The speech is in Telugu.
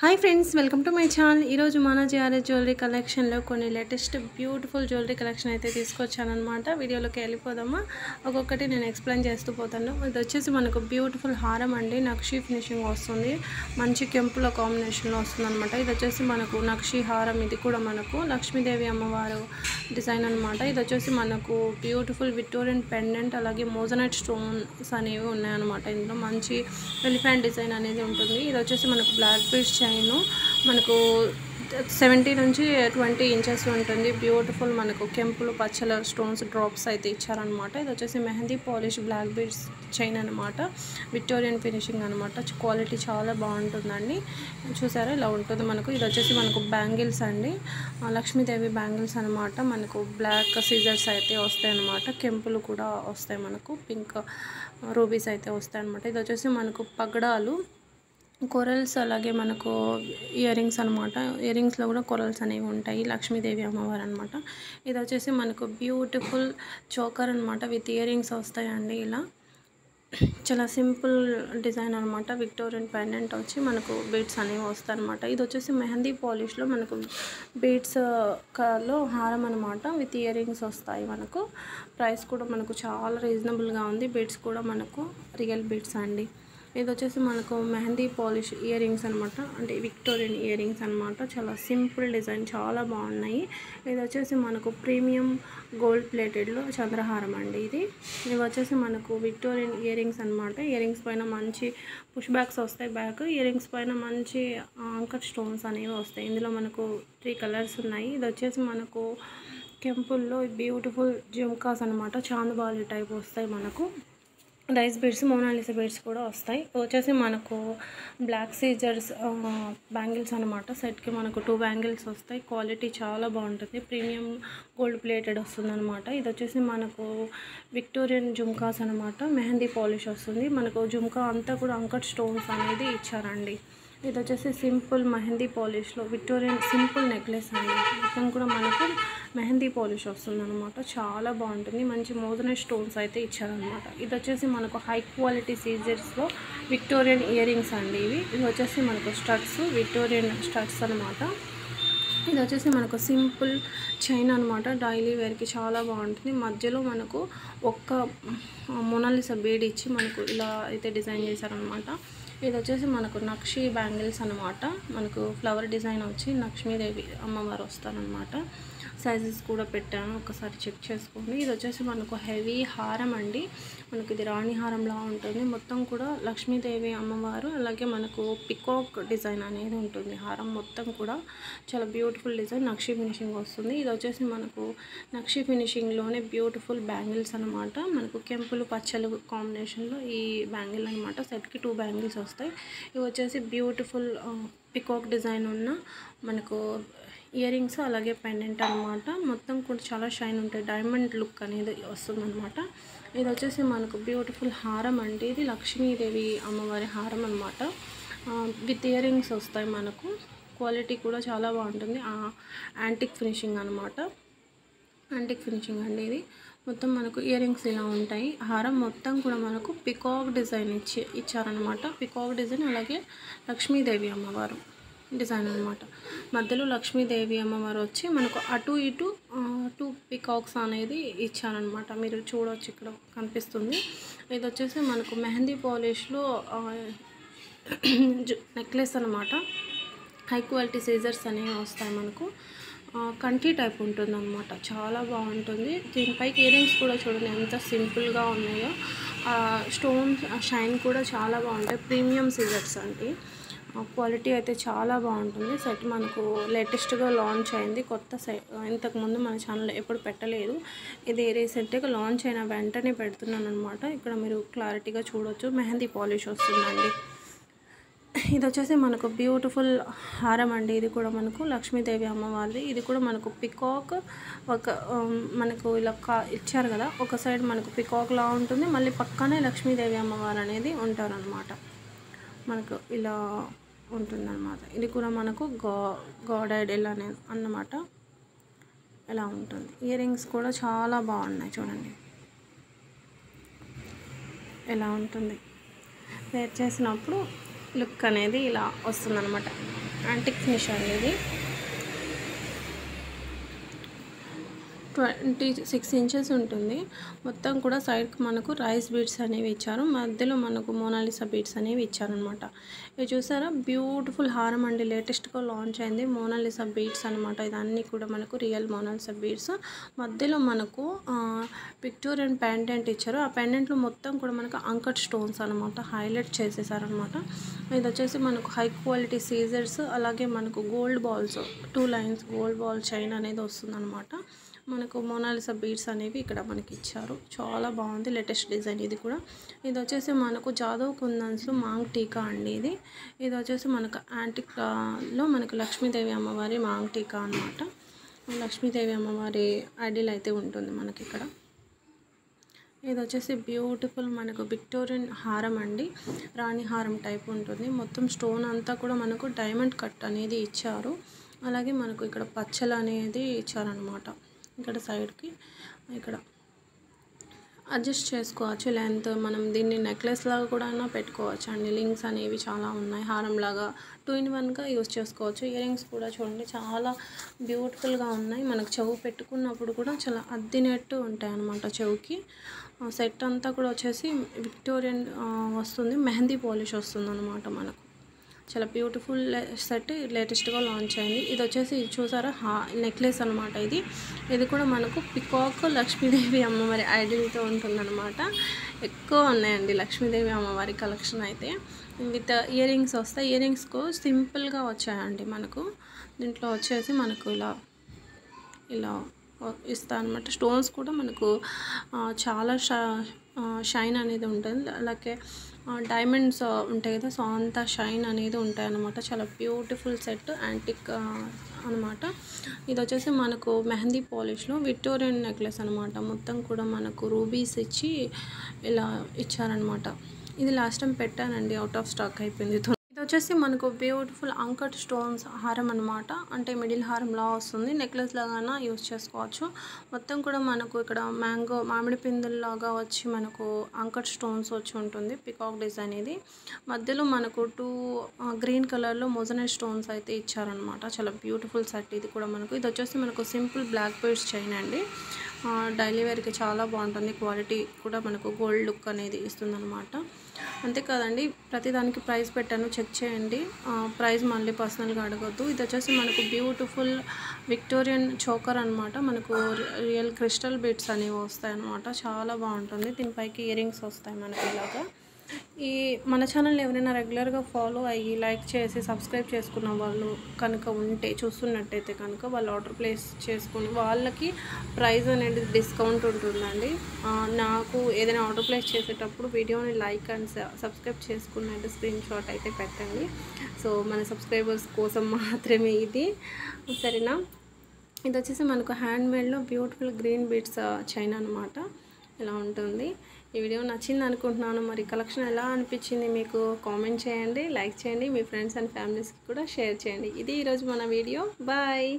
Hi friends, welcome to my channel. ఈరోజు మన జిఆర్ఎస్ జ్యువెలరీ కలెక్షన్లో కొన్ని లేటెస్ట్ బ్యూటిఫుల్ జ్యువెలరీ కలెక్షన్ అయితే తీసుకొచ్చానమాట. వీడియోలోకి వెళ్ళిపోదామా? ఒక్కొక్కటి నేను ఎక్స్ప్లెయిన్ చేస్తూ పోతాను. ఇది వచ్చేసి మనకు బ్యూటిఫుల్ హారం అండి, నక్షి ఫినిషింగ్ వస్తుంది, మంచి కెంపుల కాంబినేషన్లో వస్తుంది అనమాట. ఇది వచ్చేసి మనకు నక్షి హారం, ఇది కూడా మనకు లక్ష్మీదేవి అమ్మవారు డిజైన్ అనమాట. ఇది వచ్చేసి మనకు బ్యూటిఫుల్ విక్టోరియన్ పెండెంట్, అలాగే మోజనైట్ స్టోన్స్ అనేవి ఉన్నాయన్నమాట. ఇందులో మంచి ఎలిఫెంట్ డిజైన్ అనేది ఉంటుంది. ఇది వచ్చేసి మనకు బ్లాక్ బీడ్స్ చైన్, మనకు 70 నుంచి 20 ఇంచెస్ ఉంటుంది. బ్యూటిఫుల్ మనకు కెంపులు పచ్చల స్టోన్స్ డ్రాప్స్ అయితే ఇచ్చారనమాట. ఇది వచ్చేసి mehndi polish black beads chain అనమాట, విక్టోరియన్ ఫినిషింగ్ అనమాట. క్వాలిటీ చాలా బాగుంటుందండి. చూసారా ఇలా ఉంటుంది మనకు. ఇది వచ్చేసి మనకు బ్యాంగిల్స్ అండి, లక్ష్మీదేవి బ్యాంగిల్స్ అనమాట. మనకు బ్లాక్ సీజర్స్ అయితే వస్తాయి అనమాట, కెంపులు కూడా వస్తాయి, మనకు పింక్ రూబీస్ అయితే వస్తాయి అనమాట. ఇది వచ్చేసి మనకు పగడాలు, కొరల్స్, అలాగే మనకు ఇయర్ రింగ్స్ అనమాట. ఇయర్ రింగ్స్లో కూడా కొరల్స్ అనేవి ఉంటాయి, లక్ష్మీదేవి అమ్మవారు అనమాట. ఇది వచ్చేసి మనకు బ్యూటిఫుల్ చోకర్ అనమాట, విత్ ఇయర్ రింగ్స్ వస్తాయండి. ఇలా చాలా సింపుల్ డిజైన్ అనమాట. విక్టోరియన్ పెండెంట్ వచ్చి మనకు బీడ్స్ అనేవి వస్తాయి అనమాట. ఇది వచ్చేసి మెహందీ పాలిష్లో మనకు బీడ్స్ లో హారం అనమాట, విత్ ఇయర్ రింగ్స్ వస్తాయి మనకు. ప్రైస్ కూడా మనకు చాలా రీజనబుల్గా ఉంది. బీడ్స్ కూడా మనకు రియల్ బీడ్స్ అండి. ఇది వచ్చేసి మనకు మెహందీ పాలిష్ ఇయర్ రింగ్స్ అనమాట, అంటే విక్టోరియన్ ఇయర్ రింగ్స్ అనమాట. చాలా సింపుల్ డిజైన్, చాలా బాగున్నాయి. ఇది వచ్చేసి మనకు ప్రీమియం గోల్డ్ ప్లేటెడ్లో చంద్రహారం అండి. ఇది వచ్చేసి మనకు విక్టోరియన్ ఇయర్ రింగ్స్ అనమాట. ఇయర్ రింగ్స్ పైన మంచి పుష్ బ్యాక్స్ వస్తాయి, బ్యాక్ ఇయర్ రింగ్స్ పైన మంచి అంకర్ స్టోన్స్ అనేవి వస్తాయి. ఇందులో మనకు 3 కలర్స్ ఉన్నాయి. ఇది వచ్చేసి మనకు కెంపుల్లో బ్యూటిఫుల్ జుమ్కాస్ అనమాట, చాందబాలి టైప్ వస్తాయి మనకు. రైస్ బీడ్స్, మోనాలిసా బీడ్స్ కూడా వస్తాయి. వచ్చేసి మనకు బ్లాక్ సీజర్స్ బ్యాంగిల్స్ అనమాట. సెట్కి మనకు 2 బ్యాంగిల్స్ వస్తాయి. క్వాలిటీ చాలా బాగుంటుంది, ప్రీమియం గోల్డ్ ప్లేటెడ్ వస్తుంది అనమాట. ఇది వచ్చేసి మనకు విక్టోరియన్ జుమ్కాస్ అనమాట, మెహందీ పాలిష్ వస్తుంది. మనకు జుమ్కా అంతా కూడా అంకట్ స్టోన్స్ అనేది ఇచ్చారండి. ఇది వచ్చేసి సింపుల్ మెహందీ పాలిష్లో విక్టోరియన్ సింపుల్ నెక్లెస్ అండి. మొత్తం కూడా మనకు మెహందీ పాలిష్ వస్తుంది అనమాట. చాలా బాగుంటుంది, మంచి మోజనైట్ స్టోన్స్ అయితే ఇచ్చారనమాట. ఇది వచ్చేసి మనకు హై క్వాలిటీ సీజర్స్లో విక్టోరియన్ ఇయర్ రింగ్స్ అండి. ఇవి వచ్చేసి మనకు స్టడ్స్, విక్టోరియన్ స్టడ్స్ అనమాట. ఇది వచ్చేసి మనకు సింపుల్ చైన్ అనమాట, డైలీ వేర్కి చాలా బాగుంటుంది. మధ్యలో మనకు ఒక్క మోనాలిసా బీడ్ ఇచ్చి మనకు ఇలా అయితే డిజైన్ చేశారనమాట. ఇది వచ్చేసి మనకు నక్షి బ్యాంగిల్స్ అనమాట. మనకు ఫ్లవర్ డిజైన్ వచ్చి లక్ష్మీదేవి అమ్మవారు వస్తారనమాట. సైజెస్ కూడా పెట్టాను, ఒకసారి చెక్ చేసుకోండి. ఇది వచ్చేసి మనకు హెవీ హారం అండి. మనకి ఇది రాణి హారంలా ఉంటుంది. మొత్తం కూడా లక్ష్మీదేవి అమ్మవారు, అలాగే మనకు పికాక్ డిజైన్ అనేది ఉంటుంది. హారం మొత్తం కూడా చాలా బ్యూటిఫుల్ డిజైన్, నక్షి ఫినిషింగ్ వస్తుంది. ఇది వచ్చేసి మనకు నక్షి ఫినిషింగ్లోనే బ్యూటిఫుల్ బ్యాంగిల్స్ అనమాట. మనకు కెంపులు పచ్చలు కాంబినేషన్లో ఈ బ్యాంగిల్ అనమాట. సెట్కి 2 బ్యాంగిల్స్ వస్తాయి. ఇవి వచ్చేసి బ్యూటిఫుల్ పికాక్ డిజైన్ ఉన్న మనకు ఇయర్ రింగ్స్, అలాగే పెండెంట్ అనమాట. మొత్తం కూడా చాలా షైన్ ఉంటాయి, డైమండ్ లుక్ అనేది వస్తుంది అనమాట. ఇది వచ్చేసి మనకు బ్యూటిఫుల్ హారం అండి. ఇది లక్ష్మీదేవి అమ్మవారి హారం అనమాట, విత్ ఇయర్ రింగ్స్ వస్తాయి మనకు. క్వాలిటీ కూడా చాలా బాగుంటుంది, యాంటిక్ ఫినిషింగ్ అనమాట. యాంటిక్ ఫినిషింగ్ అండి. ఇది మొత్తం మనకు ఇయర్ రింగ్స్ ఇలా ఉంటాయి. హారం మొత్తం కూడా మనకు పికాక్ డిజైన్ ఇచ్చారనమాట. పికాక్ డిజైన్, అలాగే లక్ష్మీదేవి అమ్మవారు డిజైన్ అనమాట. మధ్యలో లక్ష్మీదేవి అమ్మవారు వచ్చి మనకు అటు ఇటు 2 పికాక్స్ అనేది ఇచ్చారనమాట. మీరు చూడవచ్చు, ఇక్కడ కనిపిస్తుంది. ఇది వచ్చేసి మనకు మెహందీ పాలిష్లో నెక్లెస్ అనమాట. హై క్వాలిటీ సీజర్స్ అనేవి వస్తాయి మనకు. కంటి టైప్ ఉంటుంది అనమాట, చాలా బాగుంటుంది. దీనిపైకి ఇయర్ రింగ్స్ కూడా చూడండి ఎంత సింపుల్గా ఉన్నాయో. స్టోన్స్ షైన్ కూడా చాలా బాగుంటాయి, ప్రీమియం సీజర్స్ అండి. క్వాలిటీ అయితే చాలా బాగుంటుంది. సెట్ మనకు లేటెస్ట్గా లాంచ్ అయింది, కొత్త ఇంతకుముందు మన ఛానల్లో ఎప్పుడు పెట్టలేదు. ఇది రీసెంట్గా లాంచ్ అయిన వెంటనే పెడుతున్నాను అనమాట. ఇక్కడ మీరు క్లారిటీగా చూడవచ్చు, మెహందీ పాలిష్ వస్తుందండి. ఇది వచ్చేసి మనకు బ్యూటిఫుల్ హారం అండి. ఇది కూడా మనకు లక్ష్మీదేవి అమ్మవారిది. ఇది కూడా మనకు పికాక్, ఒక మనకు ఇలా ఇచ్చారు కదా, ఒక సైడ్ మనకు పికాక్ లా ఉంటుంది, మళ్ళీ పక్కనే లక్ష్మీదేవి అమ్మవారు అనేది ఉంటారనమాట. మనకు ఇలా ఉంటుందన్నమాట. ఇది కూడా మనకు గాడెడ్ ఇలా అన్నమాట, ఇలా ఉంటుంది. ఇయర్ రింగ్స్ కూడా చాలా బాగున్నాయి, చూడండి ఎలా ఉంటుంది. వేర్ చేసినప్పుడు లుక్ అనేది ఇలా వస్తుందన్నమాట. యాంటిక్ ఫినిష్ అనేది 26 ఇంచెస్ ఉంటుంది. మొత్తం కూడా సైడ్కి మనకు రైస్ బీడ్స్ అనేవి ఇచ్చారు. మధ్యలో మనకు మోనాలిసా బీడ్స్ అనేవి ఇచ్చారనమాట. ఇది చూసారా, బ్యూటిఫుల్ హారం అండి. లేటెస్ట్గా లాంచ్ అయింది మోనాలిసా బీడ్స్ అనమాట. ఇదన్నీ కూడా మనకు రియల్ మోనాలిసా బీడ్స్. మధ్యలో మనకు విక్టోరియన్ పెండెంట్ ఇచ్చారు. ఆ పెండెంట్లో మొత్తం కూడా మనకు అంకట్ స్టోన్స్ అనమాట హైలైట్ చేసేసారనమాట. ఇది వచ్చేసి మనకు హై క్వాలిటీ సీజర్స్, అలాగే మనకు gold balls 2 lines gold ball chain అనేది వస్తుందన్నమాట. మనకు మోనాలిసా బీడ్స్ అనేవి ఇక్కడ మనకి ఇచ్చారు. చాలా బాగుంది, లేటెస్ట్ డిజైన్ ఇది కూడా. ఇది వచ్చేసి మనకు జాదవ్ కుందన్స్లో మాంగ్ టీకా అండి. ఇది వచ్చేసి మనకు యాంటిక్లో మనకు లక్ష్మీదేవి అమ్మవారి మాంగ్ టీకా అనమాట. లక్ష్మీదేవి అమ్మవారి ఐడియల్ అయితే ఉంటుంది మనకి ఇక్కడ. ఇది వచ్చేసి బ్యూటిఫుల్ మనకు విక్టోరియన్ హారం అండి. రాణి హారం టైప్ ఉంటుంది. మొత్తం స్టోన్ అంతా కూడా మనకు డైమండ్ కట్ అనేది ఇచ్చారు. అలాగే మనకు ఇక్కడ పచ్చలు అనేది ఇచ్చారనమాట. ఇక్కడ సైడ్కి ఇక్కడ అడ్జస్ట్ చేసుకోవచ్చు లెంత్. మనం దీన్ని నెక్లెస్ లాగా కూడా పెట్టుకోవచ్చు అండి. లింక్స్ అనేవి చాలా ఉన్నాయి. హారం లాగా 2 in 1గా యూస్ చేసుకోవచ్చు. ఇయర్ రింగ్స్ కూడా చూడండి చాలా బ్యూటిఫుల్గా ఉన్నాయి. మనకు చెవు పెట్టుకున్నప్పుడు కూడా చాలా అద్దినట్టు ఉంటాయి అన్నమాట. చెవుకి సెట్ అంతా కూడా వచ్చేసి విక్టోరియన్ వస్తుంది. మెహందీ పాలిష్ వస్తుంది అనమాట. మనకు చాలా బ్యూటిఫుల్ సెట్ లేటెస్ట్గా లాంచ్ అయింది. ఇది వచ్చేసి చూసారా నెక్లెస్ అనమాట. ఇది కూడా మనకు పికాక్ లక్ష్మీదేవి అమ్మవారి ఐడియల్తో ఉంటుందన్నమాట. ఎక్కువ ఉన్నాయండి లక్ష్మీదేవి అమ్మవారి కలెక్షన్ అయితే. విత్ ఇయర్ రింగ్స్ వస్తాయి. ఇయర్ రింగ్స్కు సింపుల్గా వచ్చాయండి మనకు. దీంట్లో వచ్చేసి మనకు ఇలా ఇస్తా అనమాట. స్టోన్స్ కూడా మనకు చాలా షైన్ అనేది ఉంటుంది. అలాగే డైమండ్స్ ఉంటాయి కదా, సో అంత షైన్ అనేది ఉంటాయి అన్నమాట. చాలా బ్యూటిఫుల్ సెట్ యాంటిక్ అనమాట. ఇది వచ్చేసి మనకు మెహందీ పాలిష్లో విక్టోరియన్ నెక్లెస్ అనమాట. మొత్తం కూడా మనకు రూబీస్ ఇచ్చి ఇలా ఇచ్చారనమాట. ఇది లాస్ట్ టైం పెట్టానండి, అవుట్ ఆఫ్ స్టాక్ అయిపోయింది. ఇది వచ్చేసి మనకు బ్యూటిఫుల్ అంకట్ స్టోన్స్ హారం అనమాట. అంటే మిడిల్ హారంలా వస్తుంది. నెక్లెస్ లాగా యూస్ చేసుకోవచ్చు. మొత్తం కూడా మనకు ఇక్కడ మామిడి పిందుల్లాగా వచ్చి మనకు అంకట్ స్టోన్స్ వచ్చి ఉంటుంది. పికాక్ డిజైన్ ఇది. మధ్యలో మనకు 2 గ్రీన్ కలర్లో మొజనైట్ స్టోన్స్ అయితే ఇచ్చారనమాట. చాలా బ్యూటిఫుల్ సెట్ ఇది కూడా మనకు. ఇది వచ్చేసి మనకు సింపుల్ బ్లాక్ బీడ్స్ చైన్ అండి. డైలీ వేర్కి చాలా బాగుంటుంది. క్వాలిటీ కూడా మనకు గోల్డ్ లుక్ అనేది ఇస్తుందన్నమాట. అంతేకాదండి, ప్రతిదానికి ప్రైస్ పెట్టాను, చెక్ చేయండి. ప్రైస్ మళ్ళీ పర్సనల్గా అడగొద్దు. ఇది వచ్చేసి మనకు బ్యూటిఫుల్ విక్టోరియన్ చోకర్ అనమాట. మనకు రియల్ క్రిస్టల్ బీడ్స్ అనేవి వస్తాయి అన్నమాట. చాలా బాగుంటుంది. దీనిపైకి ఇయర్ రింగ్స్ వస్తాయి మనకి ఇలాగా. మన ఛానల్ ఎవరైనా రెగ్యులర్గా ఫాలో అయ్యి లైక్ చేసి సబ్స్క్రైబ్ చేసుకున్న వాళ్ళు కనుక ఉంటే, చూస్తున్నట్టయితే కనుక వాళ్ళు ఆర్డర్ ప్లేస్ చేసుకుని వాళ్ళకి ప్రైస్ అనేది డిస్కౌంట్ ఉంటుందండి. నాకు ఏదైనా ఆర్డర్ ప్లేస్ చేసేటప్పుడు వీడియోని లైక్ అండ్ సబ్స్క్రైబ్ చేసుకున్నట్టు స్క్రీన్ షాట్ అయితే పెట్టండి. సో మన సబ్స్క్రైబర్స్ కోసం మాత్రమే ఇది, సరేనా. ఇది వచ్చేసి మనకు హ్యాండ్మేడ్లో బ్యూటిఫుల్ గ్రీన్ బీడ్స్ చైన్ అనమాట. ఇలా ఉంటుంది. ఈ వీడియో నచ్చింది అనుకుంటున్నాను. మరి కలెక్షన్ ఎలా అనిపించింది మీకు కామెంట్ చేయండి, లైక్ చేయండి, మీ ఫ్రెండ్స్ అండ్ ఫ్యామిలీస్కి కూడా షేర్ చేయండి. ఇది ఈరోజు మన వీడియో. బాయ్.